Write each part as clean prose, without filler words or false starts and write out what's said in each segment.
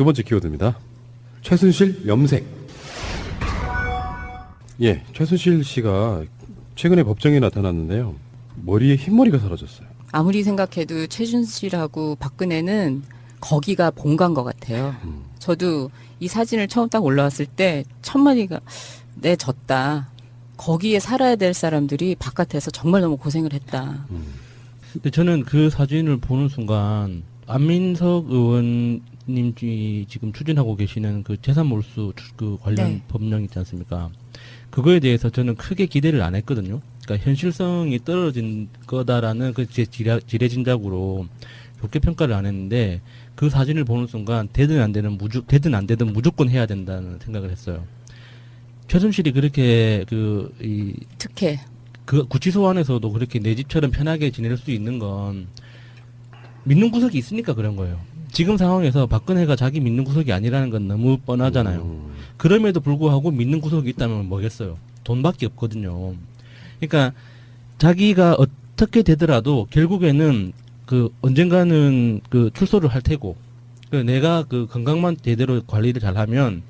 두 번째 키워드입니다. 최순실 염색. 예, 최순실 씨가 최근에 법정에 나타났는데요. 머리에 흰머리가 사라졌어요. 아무리 생각해도 최순실하고 박근혜는 거기가 본관 것 같아요. 저도 이 사진을 처음 딱 올라왔을 때 첫마디가 내 졌다. 거기에 살아야 될 사람들이 바깥에서 정말 너무 고생을 했다. 근데 저는 그 사진을 보는 순간 안민석 의원님이 지금 추진하고 계시는 그 재산 몰수 그 관련 네. 법령 있지 않습니까? 그거에 대해서 저는 크게 기대를 안 했거든요. 그러니까 현실성이 떨어진 거다라는 그 제 지레짐작으로 좋게 평가를 안 했는데 그 사진을 보는 순간 되든 안 되든 무조건 해야 된다는 생각을 했어요. 최순실이 그렇게 특혜. 그 구치소 안에서도 그렇게 내 집처럼 편하게 지낼 수 있는 건 믿는 구석이 있으니까 그런 거예요. 지금 상황에서 박근혜가 자기 믿는 구석이 아니라는 건 너무 뻔하잖아요. 그럼에도 불구하고 믿는 구석이 있다면 뭐겠어요. 돈밖에 없거든요. 그러니까 자기가 어떻게 되더라도 결국에는 그 언젠가는 그 출소를 할 테고 그 내가 그 건강만 제대로 관리를 잘하면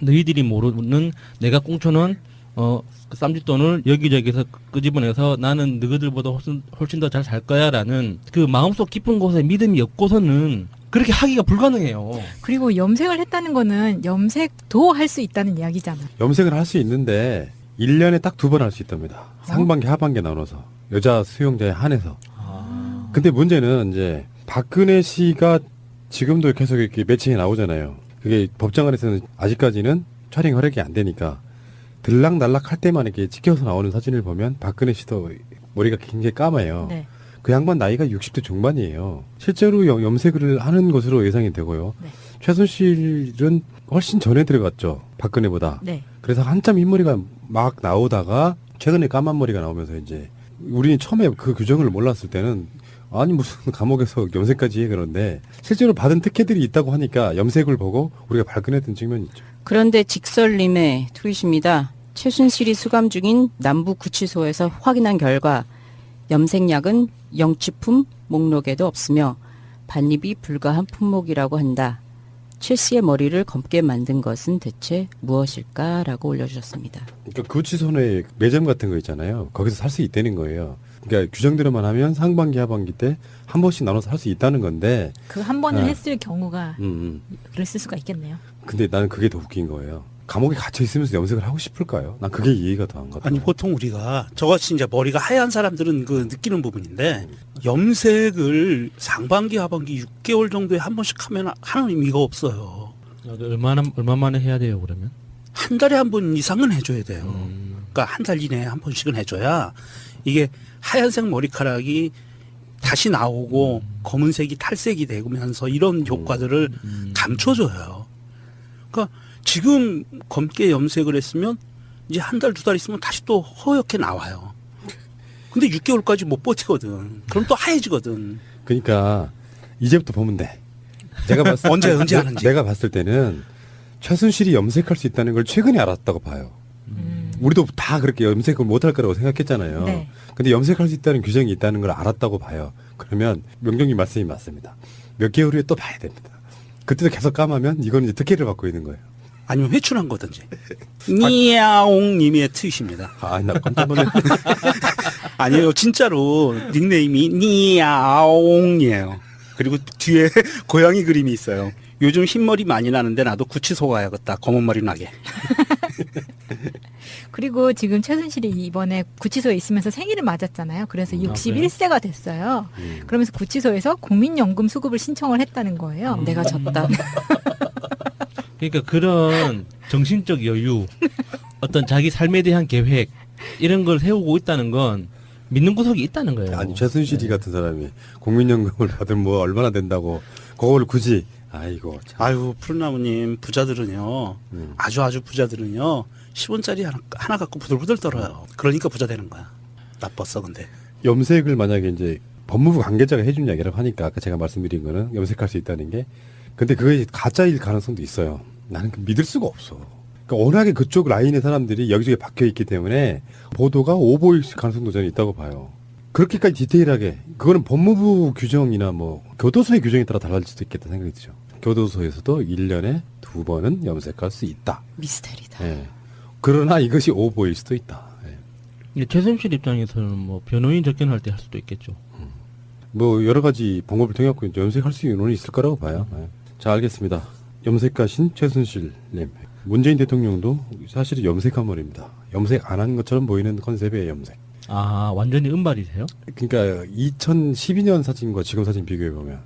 너희들이 모르는 내가 꽁쳐놓은 그 쌈짓돈을 여기저기서 끄집어내서 나는 너희들보다 훨씬 더 잘 살 거야라는 그 마음속 깊은 곳에 믿음이 없고서는 그렇게 하기가 불가능해요. 그리고 염색을 했다는 거는 염색도 할 수 있다는 이야기잖아. 염색을 할 수 있는데 1년에 딱 2번 할 수 있답니다. 상반기 하반기 나눠서 여자 수용자에 한해서. 근데 문제는 이제 박근혜 씨가 지금도 계속 이렇게 매체에 나오잖아요. 그게 법정 안에서는 아직까지는 촬영 허락이 안 되니까 들락날락 할 때만 이렇게 찍혀서 나오는 사진을 보면 박근혜 씨도 머리가 굉장히 까매요. 네. 그 양반 나이가 60대 중반이에요. 실제로 염색을 하는 것으로 예상이 되고요. 네. 최순실은 훨씬 전에 들어갔죠. 박근혜보다. 네. 그래서 한참 흰머리가 막 나오다가 최근에 까만 머리가 나오면서 이제 우리는 처음에 그 규정을 몰랐을 때는 아니 무슨 감옥에서 염색까지 해 그런데 실제로 받은 특혜들이 있다고 하니까 염색을 보고 우리가 발견했던 측면이 있죠. 그런데 직설님의 트윗입니다. 최순실이 수감 중인 남부구치소에서 확인한 결과 염색약은 영치품 목록에도 없으며 반입이 불가한 품목이라고 한다. 최 씨의 머리를 검게 만든 것은 대체 무엇일까라고 올려주셨습니다. 그러니까 구치소 내 매점 같은 거 있잖아요. 거기서 살 수 있다는 거예요. 그러니까 규정대로만 하면 상반기 하반기 때 한 번씩 나눠서 할 수 있다는 건데 그 한 번을 네. 했을 경우가 그랬을 수가 있겠네요. 근데 나는 그게 더 웃긴 거예요. 감옥에 갇혀 있으면서 염색을 하고 싶을까요? 난 그게 이해가 더 안 가요. 아니 보통 우리가 저같이 이제 머리가 하얀 사람들은 그 느끼는 부분인데 염색을 상반기 하반기 6개월 정도에 한 번씩 하면 하는 의미가 없어요. 얼마 만에 해야 돼요 그러면? 한 달에 한 번 이상은 해줘야 돼요. 그러니까 한 달 이내에 한 번씩은 해줘야 이게 하얀색 머리카락이 다시 나오고 검은색이 탈색이 되면서 이런 효과들을 감춰줘요. 그러니까 지금 검게 염색을 했으면 이제 한 달, 두 달 있으면 다시 또 허옇게 나와요. 근데 6개월까지 못 버티거든. 그럼 또 하얘지거든. 그러니까 이제부터 보면 돼. 제가 봤을 언제 하는지. 내가 봤을 때는 최순실이 염색할 수 있다는 걸 최근에 알았다고 봐요. 우리도 다 그렇게 염색을 못할 거라고 생각했잖아요. 네. 근데 염색할 수 있다는 규정이 있다는 걸 알았다고 봐요. 그러면 명정님 말씀이 맞습니다. 몇 개월 후에 또 봐야 됩니다. 그때도 계속 까마면 이건 이제 특혜를 받고 있는 거예요. 아니면 회춘한 거든지. 니아옹님의 트윗입니다. 아, 나 깜짝 놀랐네. 아니에요. 진짜로 닉네임이 니아옹이에요. 그리고 뒤에 고양이 그림이 있어요. 요즘 흰머리 많이 나는데 나도 구치소 가야겠다. 검은 머리 나게. 그리고 지금 최순실이 이번에 구치소에 있으면서 생일을 맞았잖아요. 그래서 61세가 됐어요. 그러면서 구치소에서 국민연금 수급을 신청을 했다는 거예요. 내가 졌다. 그러니까 그런 정신적 여유, 어떤 자기 삶에 대한 계획 이런 걸 세우고 있다는 건 믿는 구석이 있다는 거예요. 아니 최순실이 같은 사람이 국민연금을 받으면 뭐 얼마나 된다고 그걸 굳이 아이고 참. 아유 푸른나무님 부자들은요. 아주 부자들은요. 10원짜리 하나 갖고 부들부들 떨어요. 그러니까 부자 되는 거야. 나빴어 근데. 염색을 만약에 이제 법무부 관계자가 해준 이야기라고 하니까 아까 제가 말씀드린 거는 염색할 수 있다는 게 근데 그게 가짜일 가능성도 있어요. 나는 믿을 수가 없어. 그러니까 워낙에 그쪽 라인의 사람들이 여기저기 박혀 있기 때문에 보도가 오보일 가능성도 저는 있다고 봐요. 그렇게까지 디테일하게 그거는 법무부 규정이나 뭐 교도소의 규정에 따라 달라질 수도 있겠다 생각이 드죠. 교도소에서도 1년에 2번은 염색할 수 있다. 미스테리다. 예. 그러나 이것이 오보일 수도 있다. 예. 이제 최순실 입장에서는 뭐 변호인 접견할 때 할 수도 있겠죠. 뭐 여러 가지 방법을 통해 갖고 염색할 수 있는 논이 있을 거라고 봐요. 예. 자, 알겠습니다. 염색가신 최순실님. 문재인 대통령도 사실은 염색한 머리입니다. 염색 안 한 것처럼 보이는 컨셉의 염색. 아, 완전히 은발이세요? 그러니까 2012년 사진과 지금 사진 비교해 보면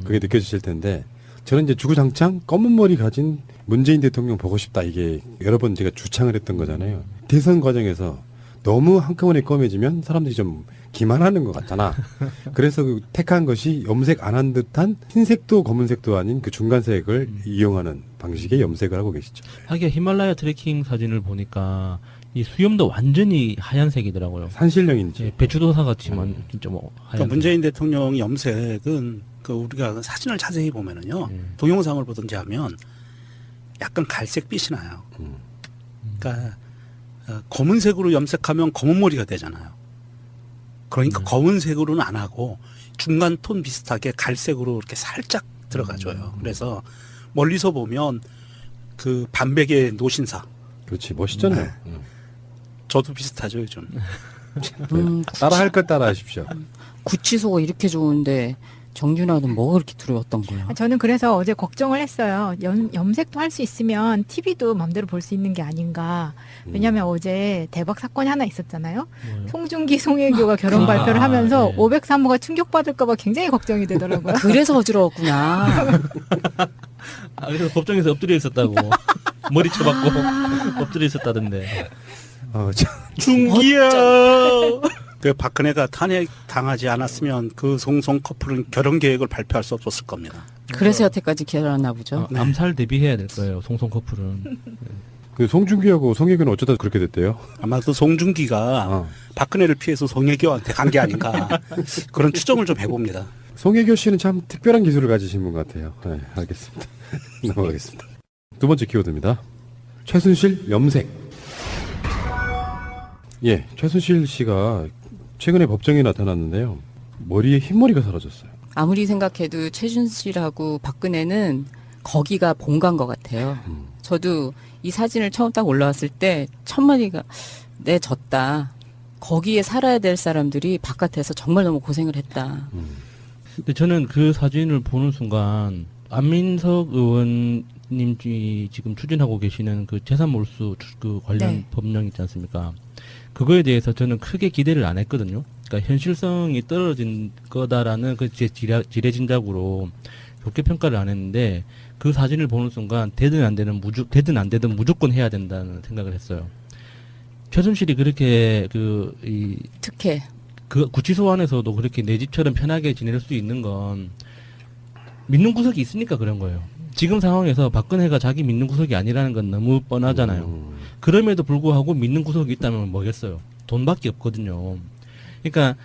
그게 느껴지실 텐데, 저는 이제 주구장창 검은 머리 가진 문재인 대통령 보고 싶다, 이게 여러 번 제가 주창을 했던 거잖아요. 대선 과정에서 너무 한꺼번에 검해지면 사람들이 좀 기만하는 것 같잖아. 그래서 그 택한 것이 염색 안 한 듯한 흰색도 검은색도 아닌 그 중간색을 이용하는 방식의 염색을 하고 계시죠. 하기야 히말라야 트레킹 사진을 보니까 이 수염도 완전히 하얀색이더라고요. 산신령인지. 예, 배추도사 같지만 진짜 뭐 하얀. 그러니까 문재인 대통령 염색은 그 우리가 사진을 자세히 보면은요, 동영상을 보든지 하면 약간 갈색빛이 나요. 그러니까 검은색으로 염색하면 검은 머리가 되잖아요. 그러니까 검은색으로는 안 하고 중간 톤 비슷하게 갈색으로 이렇게 살짝 들어가줘요. 그래서 멀리서 보면 그 반백의 노신사. 그렇지, 멋있잖아요. 저도 비슷하죠, 요즘. 따라 할 걸 따라 하십시오. 구치소가 이렇게 좋은데 정준하는 뭐가 그렇게 두려웠던 거야? 저는 그래서 어제 걱정을 했어요. 염색도 할 수 있으면 TV도 마음대로 볼 수 있는 게 아닌가. 왜냐하면 어제 대박 사건이 하나 있었잖아요. 뭐예요? 송중기, 송혜교가 결혼 발표를 하면서 예. 503호가 충격받을까 봐 굉장히 걱정이 되더라고요. 그래서 어지러웠구나. 아, 그래서 법정에서 엎드려 있었다고. 머리 쳐박고 엎드려 있었다던데. 참. 중기야. 그 박근혜가 탄핵 당하지 않았으면 그 송송 커플은 결혼 계획을 발표할 수 없었을 겁니다. 그래서 여태까지 기다렸나 보죠. 암살 대비해야 될 거예요. 송송 커플은. 그 송중기하고 송혜교는 어쩌다 그렇게 됐대요? 아마 그 송중기가 박근혜를 피해서 송혜교한테 간 게 아닌가 그런 추정을 좀 해봅니다. 송혜교 씨는 참 특별한 기술을 가지신 분 같아요. 네, 알겠습니다. 넘어가겠습니다. 두 번째 키워드입니다. 최순실 염색. 예, 최순실 씨가 최근에 법정에 나타났는데요. 머리에 흰머리가 사라졌어요. 아무리 생각해도 최순실하고 박근혜는 거기가 본가인 것 같아요. 저도 이 사진을 처음 딱 올라왔을 때 첫마디가 내 졌다. 거기에 살아야 될 사람들이 바깥에서 정말 너무 고생을 했다. 근데 저는 그 사진을 보는 순간 안민석 의원님이 지금 추진하고 계시는 그 재산 몰수 그 관련 네. 법령 있지 않습니까? 그거에 대해서 저는 크게 기대를 안 했거든요. 그러니까 현실성이 떨어진 거다라는 그 제 지레짐작으로 좋게 평가를 안 했는데, 그 사진을 보는 순간 되든 안 되든 무조건 해야 된다는 생각을 했어요. 최순실이 그렇게 특혜. 그 구치소 안에서도 그렇게 내 집처럼 편하게 지낼 수 있는 건 믿는 구석이 있으니까 그런 거예요. 지금 상황에서 박근혜가 자기 믿는 구석이 아니라는 건 너무 뻔하잖아요. 그럼에도 불구하고 믿는 구석이 있다면 뭐겠어요. 돈밖에 없거든요. 그러니까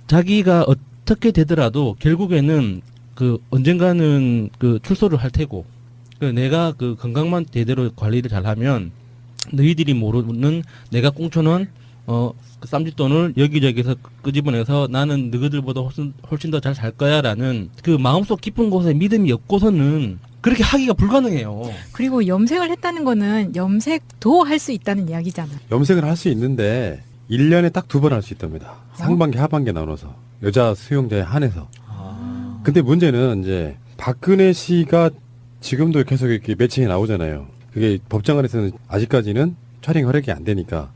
자기가 어떻게 되더라도 결국에는 그 언젠가는 그 출소를 할 테고, 그 내가 그 건강만 제대로 관리를 잘하면 너희들이 모르는 내가 꽁쳐놓은 그 쌈짓돈을 여기저기서 끄집어내서 나는 너희들보다 훨씬 더 잘 살 거야라는 그 마음속 깊은 곳에 믿음이 없고서는 그렇게 하기가 불가능해요. 그리고 염색을 했다는 거는 염색도 할 수 있다는 이야기잖아요. 염색을 할 수 있는데 1년에 딱 2번 할 수 있답니다. 상반기, 하반기 나눠서. 여자 수용자에 한해서. 근데 문제는 이제 박근혜 씨가 지금도 계속 이렇게 매체에 나오잖아요. 그게 법정 안에서는 아직까지는 촬영 허락이 안 되니까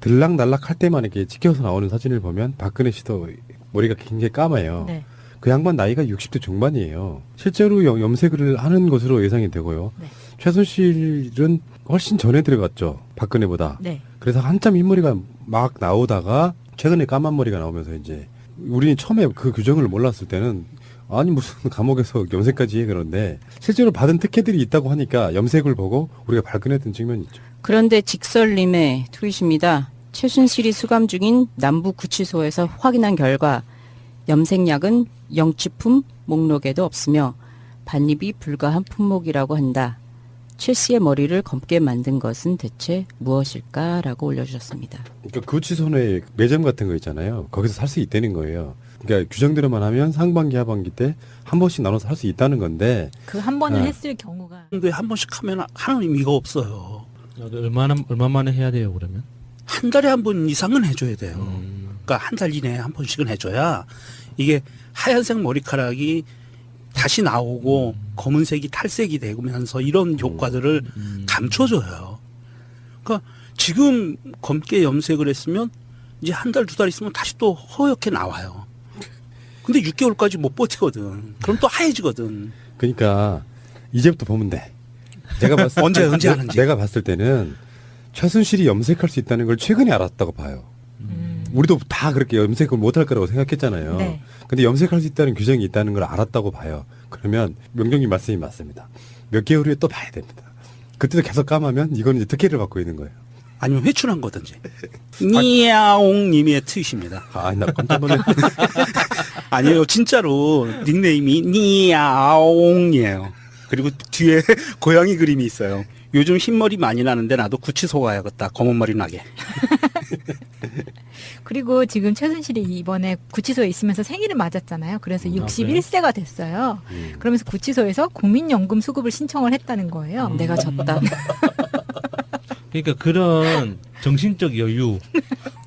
들락날락 할 때만 이렇게 찍혀서 나오는 사진을 보면 박근혜 씨도 머리가 굉장히 까매요. 네. 그 양반 나이가 60대 중반이에요. 실제로 염색을 하는 것으로 예상이 되고요. 네. 최순실은 훨씬 전에 들어갔죠. 박근혜보다. 네. 그래서 한참 흰머리가 막 나오다가 최근에 까만 머리가 나오면서 이제 우리는 처음에 그 규정을 몰랐을 때는 아니 무슨 감옥에서 염색까지 해, 그런데 실제로 받은 특혜들이 있다고 하니까 염색을 보고 우리가 발견했던 측면이 있죠. 그런데 직설님의 트윗입니다. 최순실이 수감 중인 남부구치소에서 확인한 결과 염색약은 영치품 목록에도 없으며 반입이 불가한 품목이라고 한다. 최 씨의 머리를 검게 만든 것은 대체 무엇일까라고 올려주셨습니다. 그러니까 구치소 내 매점 같은 거 있잖아요. 거기서 살 수 있다는 거예요. 그러니까 규정대로만 하면 상반기, 하반기 때 한 번씩 나눠서 할 수 있다는 건데 그 한 번을 네. 했을 경우가 근데 한 번씩 하면 하는 의미가 없어요. 얼마 만에 해야 돼요 그러면? 한 달에 한 번 이상은 해줘야 돼요. 그러니까 한 달 이내에 한 번씩은 해줘야 이게 하얀색 머리카락이 다시 나오고 검은색이 탈색이 되면서 이런 효과들을 감춰줘요. 그러니까 지금 검게 염색을 했으면 이제 한 달, 두 달 있으면 다시 또 허옇게 나와요. 근데 6개월까지 못 버티거든. 그럼 또 하얘지거든. 그러니까 이제부터 보면 돼. 제가 봤을 언제 하는지. 내가 봤을 때는 최순실이 염색할 수 있다는 걸 최근에 알았다고 봐요. 우리도 다 그렇게 염색을 못할 거라고 생각했잖아요. 네. 근데 염색할 수 있다는 규정이 있다는 걸 알았다고 봐요. 그러면 명경님 말씀이 맞습니다. 몇 개월 후에 또 봐야 됩니다. 그때도 계속 까마면 이건 이제 특혜를 받고 있는 거예요. 아니면 회춘한 거든지. 니아옹님의 트윗입니다. 아, 나 깜짝 놀랐네. 아니에요. 진짜로 닉네임이 니아옹이에요. 그리고 뒤에 고양이 그림이 있어요. 요즘 흰머리 많이 나는데 나도 구치소 가야겠다. 검은 머리 나게. 그리고 지금 최순실이 이번에 구치소에 있으면서 생일을 맞았잖아요. 그래서 61세가 됐어요. 그러면서 구치소에서 국민연금 수급을 신청을 했다는 거예요. 내가 졌다. 그러니까 그런 정신적 여유,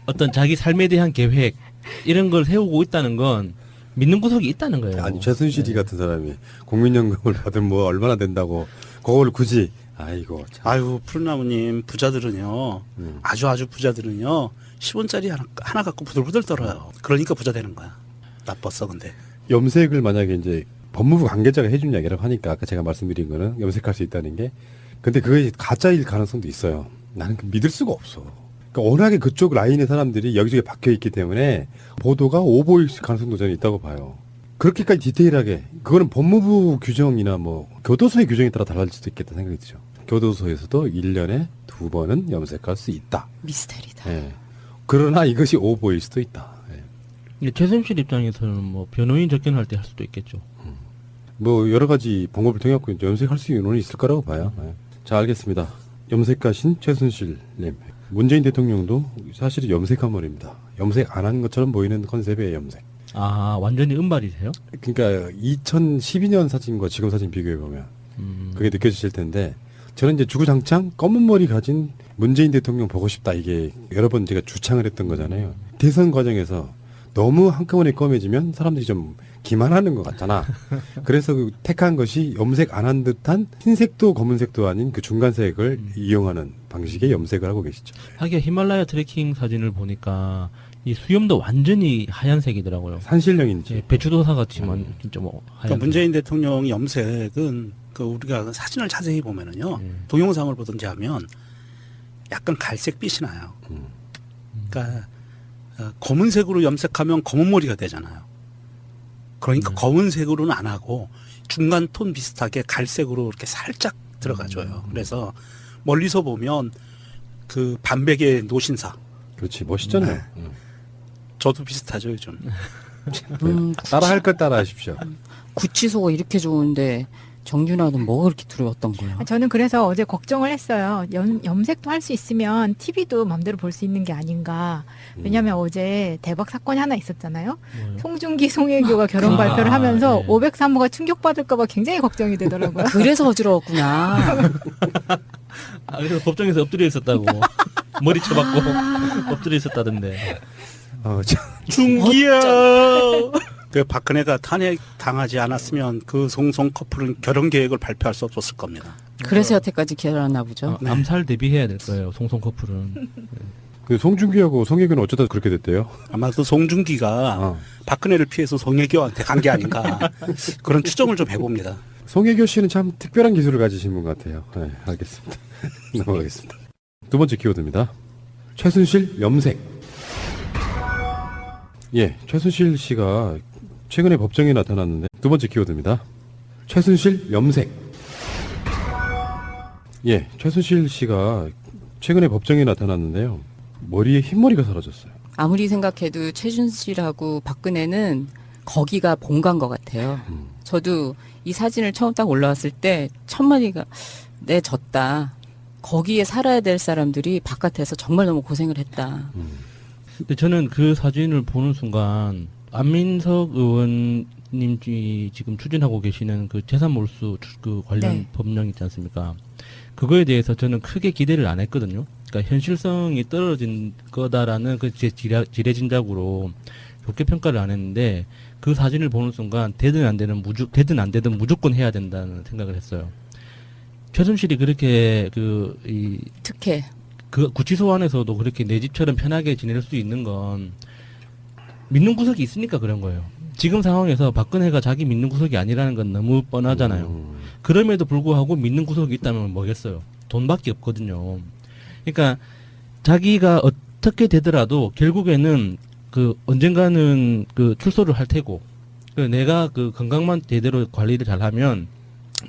어떤 자기 삶에 대한 계획 이런 걸 세우고 있다는 건 믿는 구석이 있다는 거예요. 아니, 최순실이 같은 사람이 국민연금을 받으면 뭐 얼마나 된다고 그걸 굳이 아이고 참. 아유, 푸른나무님 부자들은요. 아주 부자들은요. 10원짜리 하나 갖고 부들부들 떨어요. 그러니까 부자 되는 거야. 나빴어 근데. 염색을 만약에 이제 법무부 관계자가 해준 이야기라고 하니까 아까 제가 말씀드린 거는 염색할 수 있다는 게 근데 그게 가짜일 가능성도 있어요. 나는 믿을 수가 없어. 그러니까 워낙에 그쪽 라인의 사람들이 여기저기 박혀 있기 때문에 보도가 오보일 가능성도 저는 있다고 봐요. 그렇게까지 디테일하게 그거는 법무부 규정이나 뭐 교도소의 규정에 따라 달라질 수도 있겠다 생각이 들죠. 교도소에서도 1년에 2번은 염색할 수 있다. 미스테리다. 예. 그러나 이것이 오보일 수도 있다. 예. 근데 최순실 입장에서는 뭐 변호인 접견할 때 할 수도 있겠죠. 뭐 여러 가지 방법을 통해 갖고 이제 염색할 수 있는 논이 있을 거라고 봐요. 예. 자, 알겠습니다. 염색가신 최순실님. 문재인 대통령도 사실은 염색한 머리입니다. 염색 안 한 것처럼 보이는 컨셉의 염색. 아 완전히 은발이세요? 그러니까 2012년 사진과 지금 사진 비교해 보면 그게 느껴지실 텐데 저는 이제 주구장창 검은 머리 가진 문재인 대통령 보고 싶다 이게 여러 번 제가 주창을 했던 거잖아요. 대선 과정에서 너무 한꺼번에 검해지면 사람들이 좀 기만하는 것 같잖아. 그래서 그 택한 것이 염색 안 한 듯한 흰색도 검은색도 아닌 그 중간색을 이용하는 방식의 염색을 하고 계시죠. 하기야 히말라야 트레킹 사진을 보니까 이 수염도 완전히 하얀색이더라고요. 산신령인지. 예, 배추도사 같지만 진짜 뭐 하얀. 그러니까 문재인 대통령 염색은 그 우리가 사진을 자세히 보면은요. 동영상을 보든지 하면 약간 갈색빛이 나요. 그러니까 검은색으로 염색하면 검은 머리가 되잖아요. 그러니까 검은색으로는 안 하고 중간 톤 비슷하게 갈색으로 이렇게 살짝 들어가줘요. 그래서 멀리서 보면 그 반백의 노신사. 그렇지 멋있잖아요. 네. 저도 비슷하죠 요즘. 따라 할 걸 따라 하십시오. 구치소가 이렇게 좋은데 정준하는 뭐가 그렇게 두려웠던 거야? 저는 그래서 어제 걱정을 했어요. 염색도 할 수 있으면 TV도 마음대로 볼 수 있는 게 아닌가. 왜냐하면 어제 대박 사건이 하나 있었잖아요. 뭐요? 송중기, 송혜교가 결혼 발표를 하면서 네. 503호가 충격받을까 봐 굉장히 걱정이 되더라고요. 그래서 어지러웠구나. 아, 그래서 법정에서 엎드려 있었다고 머리 쳐박고 엎드려 있었다던데. 참. 중기야. 그 박근혜가 탄핵 당하지 않았으면 그 송송 커플은 결혼 계획을 발표할 수 없었을 겁니다. 그래서 여태까지 기다렸나 보죠. 암살 대비해야 될 거예요. 송송 커플은. 그 송중기하고 송혜교는 어쩌다 그렇게 됐대요? 아마 그 송중기가 박근혜를 피해서 송혜교한테 간 게 아닌가 그런 추정을 좀 해봅니다. 송혜교 씨는 참 특별한 기술을 가지신 분 같아요. 네, 알겠습니다. 넘어가겠습니다. 두 번째 키워드입니다. 최순실 염색. 예, 최순실 씨가 최근에 법정에 나타났는데 두 번째 키워드입니다. 최순실 염색. 예, 최순실 씨가 최근에 법정에 나타났는데요. 머리에 흰머리가 사라졌어요. 아무리 생각해도 최준실하고 박근혜는 거기가 본가인 것 같아요. 저도 이 사진을 처음 딱 올라왔을 때 첫마디가 내 졌다. 거기에 살아야 될 사람들이 바깥에서 정말 너무 고생을 했다. 근데 저는 그 사진을 보는 순간 안민석 의원님이 지금 추진하고 계시는 그 재산 몰수 그 관련 네. 법령 있지 않습니까? 그거에 대해서 저는 크게 기대를 안 했거든요. 그러니까 현실성이 떨어진 거다라는 그 제 지레짐작으로 좋게 평가를 안 했는데 그 사진을 보는 순간 되든 안 되든 무조건 해야 된다는 생각을 했어요. 최순실이 그렇게 특혜. 그 구치소 안에서도 그렇게 내 집처럼 편하게 지낼 수 있는 건 믿는 구석이 있으니까 그런 거예요. 지금 상황에서 박근혜가 자기 믿는 구석이 아니라는 건 너무 뻔하잖아요. 그럼에도 불구하고 믿는 구석이 있다면 뭐겠어요. 돈밖에 없거든요. 그러니까 자기가 어떻게 되더라도 결국에는 그 언젠가는 그 출소를 할 테고 내가 그 건강만 제대로 관리를 잘하면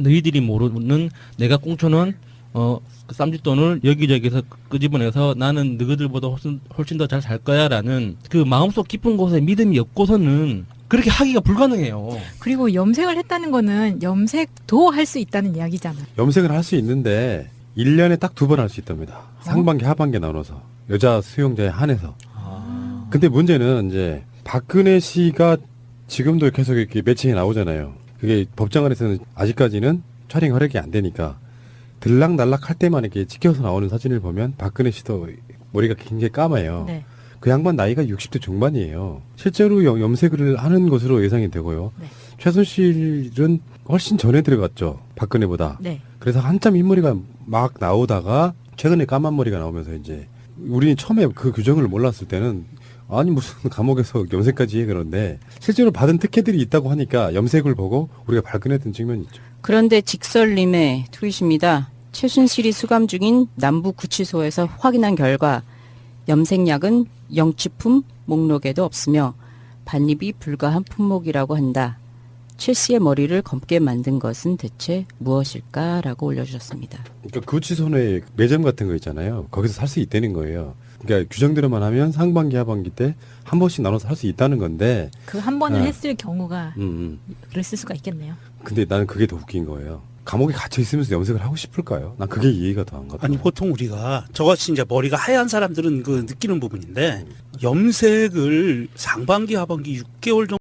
너희들이 모르는 내가 꽁쳐놓은 그 쌈짓돈을 여기저기서 끄집어내서 나는 너희들보다 훨씬 더 잘 살 거야라는 그 마음속 깊은 곳에 믿음이 없고서는 그렇게 하기가 불가능해요. 그리고 염색을 했다는 거는 염색도 할 수 있다는 이야기잖아요. 염색을 할 수 있는데 1년에 딱 2번 할 수 있답니다. 상반기 하반기 나눠서 여자 수용자에 한해서. 근데 문제는 이제 박근혜 씨가 지금도 계속 이렇게 매체에 나오잖아요. 그게 법정 안에서는 아직까지는 촬영 허락이 안 되니까 들락날락 할 때만 이렇게 찍혀서 나오는 사진을 보면 박근혜 씨도 머리가 굉장히 까마요. 네. 그 양반 나이가 60대 중반이에요. 실제로 염색을 하는 것으로 예상이 되고요. 네. 최순실은 훨씬 전에 들어갔죠. 박근혜보다. 네. 그래서 한참 흰머리가 막 나오다가 최근에 까만 머리가 나오면서 이제 우리는 처음에 그 규정을 몰랐을 때는 아니 무슨 감옥에서 염색까지 해 그런데 실제로 받은 특혜들이 있다고 하니까 염색을 보고 우리가 발견했던 측면이 있죠. 그런데 직설님의 트윗입니다. 최순실이 수감 중인 남부 구치소에서 확인한 결과 염색약은 영치품 목록에도 없으며 반입이 불가한 품목이라고 한다. 최 씨의 머리를 검게 만든 것은 대체 무엇일까라고 올려주셨습니다. 그러니까 구치소 내에 매점 같은 거 있잖아요. 거기서 살 수 있다는 거예요. 그러니까 규정대로만 하면 상반기 하반기 때 한 번씩 나눠서 할 수 있다는 건데 그 한 번을 네. 했을 경우가 그랬을 수가 있겠네요. 근데 나는 그게 더 웃긴 거예요. 감옥에 갇혀 있으면서 염색을 하고 싶을까요? 난 그게 이해가 더 안 가더라고요. 아니 보통 우리가 저같이 이제 머리가 하얀 사람들은 그 느끼는 부분인데 염색을 상반기 하반기 6개월 정도